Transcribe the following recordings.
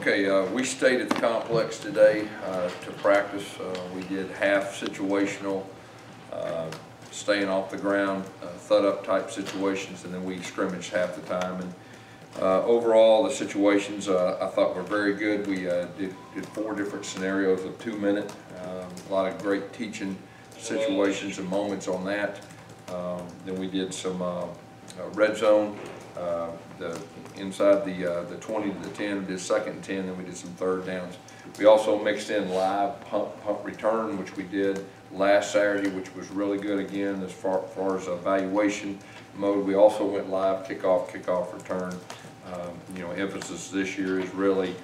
Okay, we stayed at the complex today to practice. We did half situational, staying off the ground, thud-up type situations, and then we scrimmaged half the time. And overall, the situations I thought were very good. We did 4 different scenarios of 2-minute. A lot of great teaching situations and moments on that. Then we did some red zone. Inside the 20 to the 10, we did 2nd and 10, then we did some 3rd downs. We also mixed in live punt return, which we did last Saturday, which was really good again as far as evaluation mode. We also went live kickoff return. You know, emphasis this year is really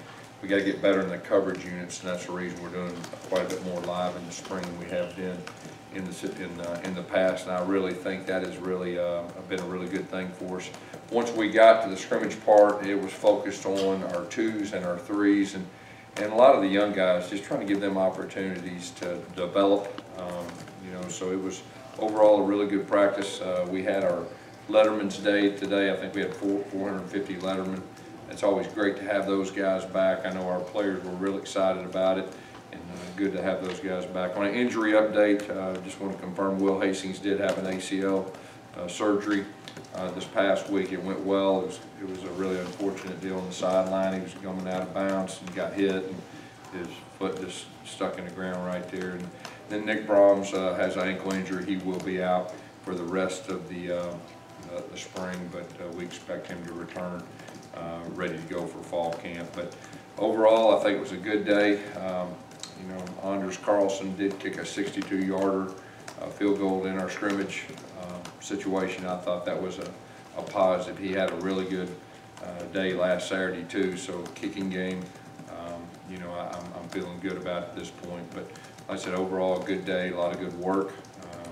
we got to get better in the coverage units, and that's the reason we're doing quite a bit more live in the spring than we have been in the past. And I really think that has really been a really good thing for us. Once we got to the scrimmage part, it was focused on our 2s and our 3s, and a lot of the young guys, just trying to give them opportunities to develop. You know, so it was overall a really good practice. We had our Letterman's Day today. I think we had 450 Lettermen. It's always great to have those guys back. I know our players were real excited about it, and good to have those guys back. On an injury update, just want to confirm Will Hastings did have an ACL surgery this past week. It went well. It was a really unfortunate deal on the sideline. He was coming out of bounds and got hit, and his foot just stuck in the ground right there. And then Nick Brahms has an ankle injury. He will be out for the rest of the spring, but we expect him to return ready to go for fall camp. But overall, I think it was a good day. You know, Anders Carlson did kick a 62-yarder field goal in our scrimmage situation. I thought that was a positive. He had a really good day last Saturday too. So kicking game, you know, I'm feeling good about it at this point. But like I said, overall, a good day, a lot of good work. You know,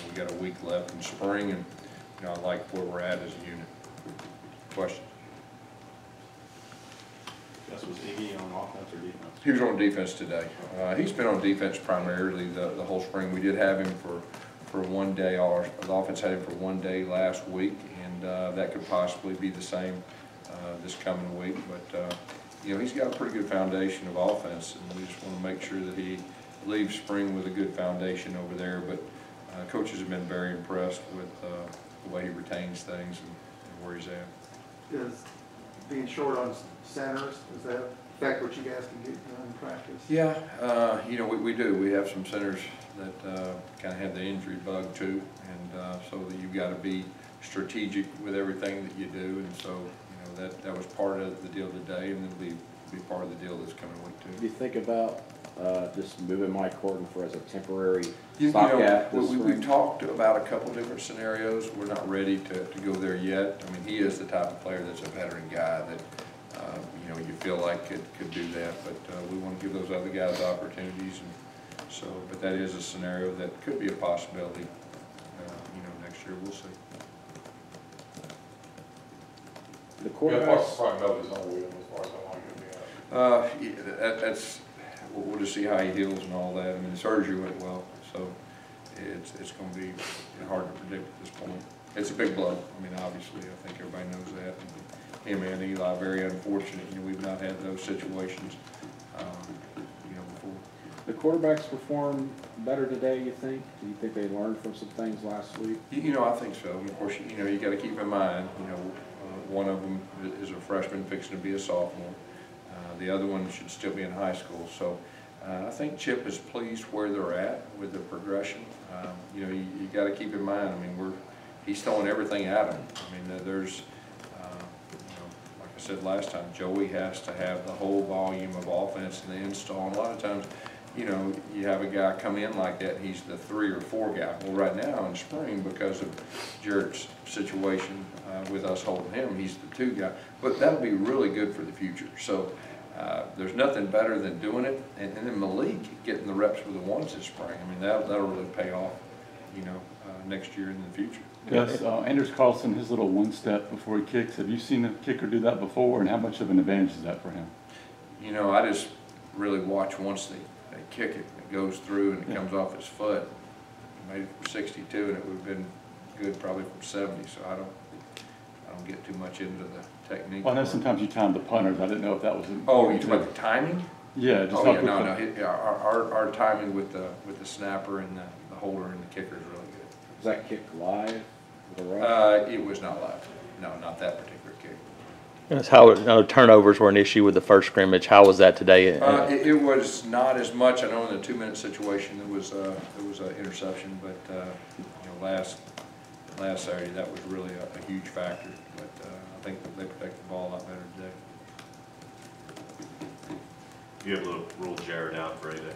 we got a week left in spring, and you know, I like where we're at as a unit. Questions? Was Iggy on offense or defense? He was on defense today. He's been on defense primarily the whole spring. We did have him for 1 day. The offense had him for 1 day last week, and that could possibly be the same this coming week. But you know, he's got a pretty good foundation of offense, and we just want to make sure that he leaves spring with a good foundation over there. But coaches have been very impressed with the way he retains things and where he's at. Is being short on centers, does that affect what you guys can get done in practice? Yeah, you know, we do. We have some centers that kind of have the injury bug too, and so that you've got to be strategic with everything that you do. And so, you know, that was part of the deal today, and it'll be part of the deal this coming week too. Do you think about just moving Mike Horton for as a temporary stopgap? We've talked about a couple different scenarios. We're not ready to go there yet. I mean, he is the type of player that's a veteran guy that you know, you feel like could do that, but we want to give those other guys opportunities, and so. But that is a scenario that could be a possibility. You know, next year we'll see. The quarterbacks. That's. We'll just see how he heals and all that. I mean, the surgery went well, so it's going to be hard to predict at this point. It's a big blow. I mean, obviously, I think everybody knows that. Him and Eli, very unfortunate. You know, we've not had those situations, you know, before. The quarterbacks performed better today, you think? Do you think they learned from some things last week? You know, I think so. And of course, you know, you got to keep in mind, you know, one of them is a freshman fixing to be a sophomore. The other one should still be in high school. So I think Chip is pleased where they're at with the progression. You know, you got to keep in mind, I mean, he's throwing everything at him. I mean, there's, you know, like I said last time, Joey has to have the whole volume of offense in the install. And a lot of times, you know, you have a guy come in like that, and he's the 3 or 4 guy. Well, right now in spring, because of Jarrett's situation with us holding him, he's the 2 guy. But that'll be really good for the future. So there's nothing better than doing it, and then Malik getting the reps with the 1s this spring. I mean, that'll really pay off, you know, next year and in the future. Gus, Anders Carlson, his little 1-step before he kicks, have you seen a kicker do that before, and how much of an advantage is that for him? You know, I just really watch once they kick it, it goes through and it comes off his foot. He made it from 62, and it would have been good probably from 70, so I don't get get too much into the technique. Well, I know sometimes you time the punters. I didn't know if that was Oh, you important talking too. about the timing? Yeah, just Oh, help yeah, with no, the- no, our timing with the snapper and the holder and the kicker is really good. Was that kick live with a ref? It was not live. No, not that particular kick. That's how, I know turnovers were an issue with the first scrimmage. How was that today? It was not as much. I know in the 2-minute situation there was an interception, but you know, last Saturday that was really a huge factor. But I think that they protected the ball a lot better today. You able to rule Jared out for A-Day?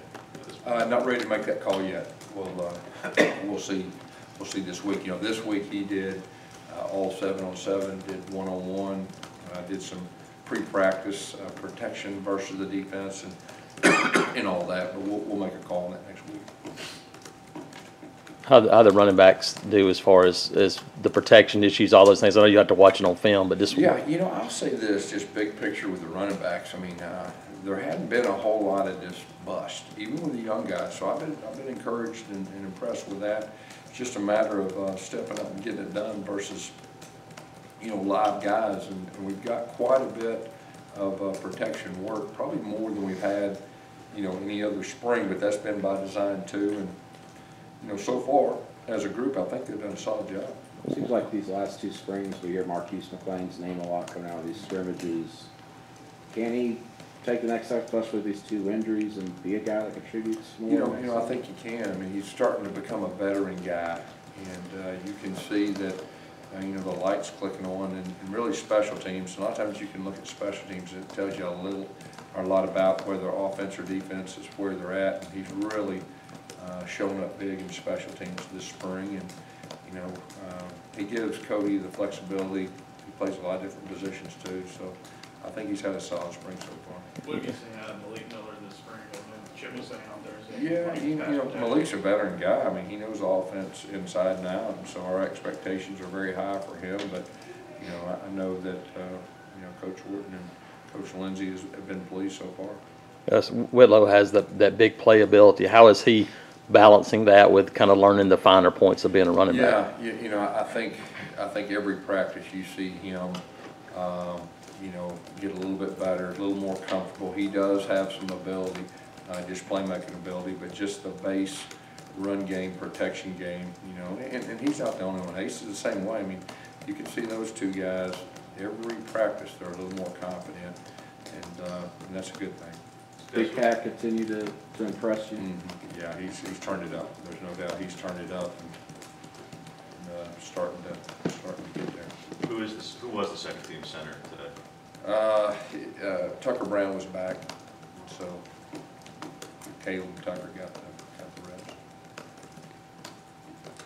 Not ready to make that call yet. We'll see. We'll see this week. You know, this week he did all 7-on-7, did 1-on-1, did some pre-practice protection versus the defense and all that. But we'll make a call on that next week. How the running backs do as far as the protection issues, all those things? I know you have to watch it on film, but just Yeah, you know, I'll say this, just big picture with the running backs. I mean, there hadn't been a whole lot of just bust, even with the young guys. So I've been encouraged and impressed with that. It's just a matter of stepping up and getting it done versus, you know, live guys. And we've got quite a bit of protection work, probably more than we've had, you know, any other spring. But that's been by design too. And you know, so far as a group, I think they've done a solid job. Seems like these last 2 springs, we hear Marquise McLean's name a lot coming out of these scrimmages. Can he take the next step, especially with these 2 injuries, and be a guy that contributes more? You know, I think he can. I mean, he's starting to become a veteran guy, and you can see that, you know, the lights clicking on, and really special teams. A lot of times you can look at special teams, it tells you a lot about whether offense or defense is where they're at, and he's really showing up big in special teams this spring. And, you know, he gives Cody the flexibility. He plays a lot of different positions too, so I think he's had a solid spring so far. What do you say out of Malik Miller this spring? I mean, Chip was saying on Thursday. Yeah, you know, Malik's a veteran guy. I mean, he knows offense inside and out, and so our expectations are very high for him. But, you know, I know that, you know, Coach Wharton and Coach Lindsey have been pleased so far. yes, Whitlow has that big playability. How is he balancing that with kind of learning the finer points of being a running back? Yeah, you know, I think every practice you see him, you know, get a little bit better, a little more comfortable. He does have some ability, just playmaking ability, but just the base run game, protection game, you know, and he's not the only one. Ace is the same way. I mean, you can see those 2 guys, every practice they're a little more confident, and that's a good thing. Big Cat continue to impress you? Yeah, he's turned it up. There's no doubt he's turned it up and starting to get there. Who was the second team center today? Tucker Brown was back, so Caleb and Tucker got the reps.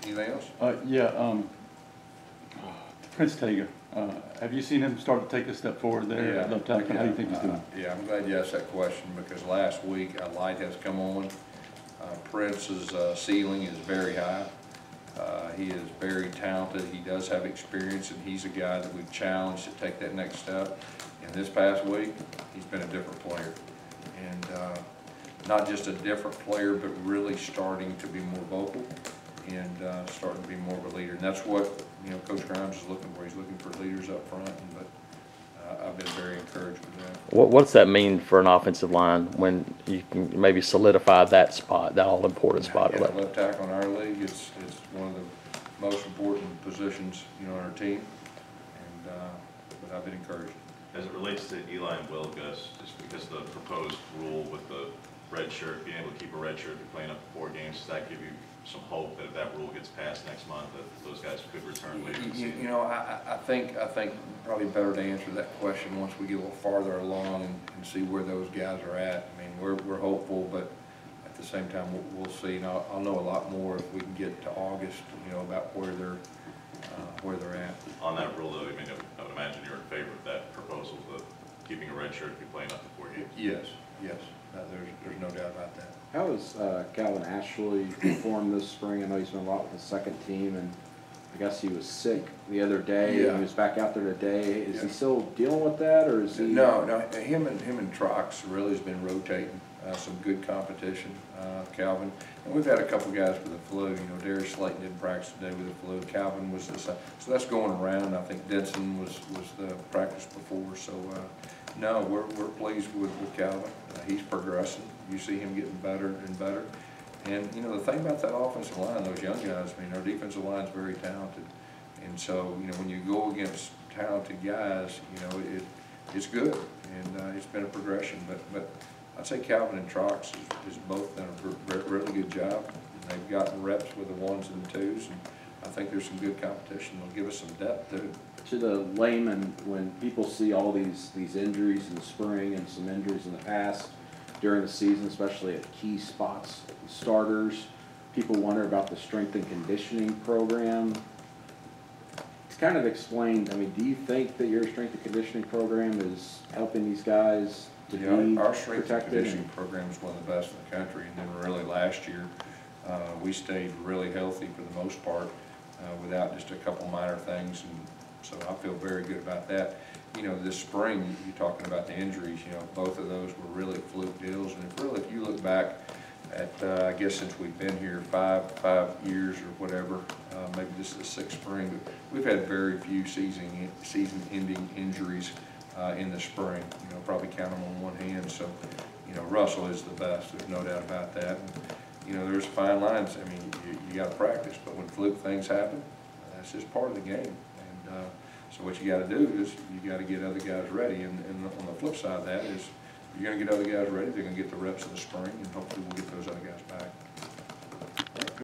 Anything else? Yeah, Prince Tager, have you seen him start to take a step forward there at left tackle? How do you think he's doing? Yeah, I'm glad you asked that question because last week a light has come on. Prince's ceiling is very high. He is very talented. He does have experience, and he's a guy that we've challenged to take that next step. And this past week, he's been a different player. And not just a different player, but really starting to be more vocal and starting to be more of a leader. And that's what, you know, Coach Grimes is looking for. He's looking for leaders up front. But I've been very encouraged with that. What's that mean for an offensive line when you can maybe solidify that spot, that all-important spot? Yeah, left tackle in our league, it's one of the most important positions, you know, on our team. And but I've been encouraged. As it relates to Eli and Will, Gus, just because the proposed rule with the red shirt, being able to keep a red shirt if you're playing up to 4 games, does that give you some hope that if that rule gets passed next month, that those guys could return later in the season? You know, I think probably better to answer that question once we get a little farther along and see where those guys are at. I mean, we're hopeful, but at the same time, we'll see. And I'll know a lot more if we can get to August, you know, about where they're at. On that rule, though, I mean, I would imagine you're in favor of that proposal, of keeping a red shirt if you're playing up to 4 games. Yes. There's no doubt about that. How has Calvin Ashley performed this spring? I know he's been a lot with the second team, and I guess he was sick the other day, Yeah. and he was back out there today. Is he Yeah. still dealing with that, or is he? No, him and Trox really has been rotating, some good competition, Calvin. And we've had a couple guys with the flu, you know, Darius Slayton didn't practice today with the flu, Calvin was the same. So that's going around. I think Denson was the practice before, so, no, we're pleased with Calvin. He's progressing. You see him getting better and better. And, you know, the thing about that offensive line, those young guys, I mean, our defensive line's very talented. And so, you know, when you go against talented guys, you know, it's good. And it's been a progression. But I'd say Calvin and Trox has both done a really good job. And they've gotten reps with the ones and the twos. And I think there's some good competition. They'll give us some depth, too. To the layman, when people see all these injuries in the spring and some injuries in the past during the season, especially at key spots, starters, people wonder about the strength and conditioning program. It's kind of explained, I mean, do you think that your strength and conditioning program is helping these guys to be Our strength and protected? conditioning program is one of the best in the country. And then really last year, we stayed really healthy for the most part without just a couple minor things. And so I feel very good about that. You know, this spring, you're talking about the injuries, you know, both of those were really fluke deals. And if you look back at, I guess since we've been here, five years or whatever, maybe this is the sixth spring, but we've had very few season-ending injuries in the spring. You know, probably count them on one hand. So, you know, Russell is the best. There's no doubt about that. And, you know, there's fine lines. I mean, you got to practice, but when fluke things happen, that's just part of the game. And so what you got to do is you got to get other guys ready. And on the flip side of that is you're going to get other guys ready. They're going to get the reps in the spring, and hopefully we'll get those other guys back.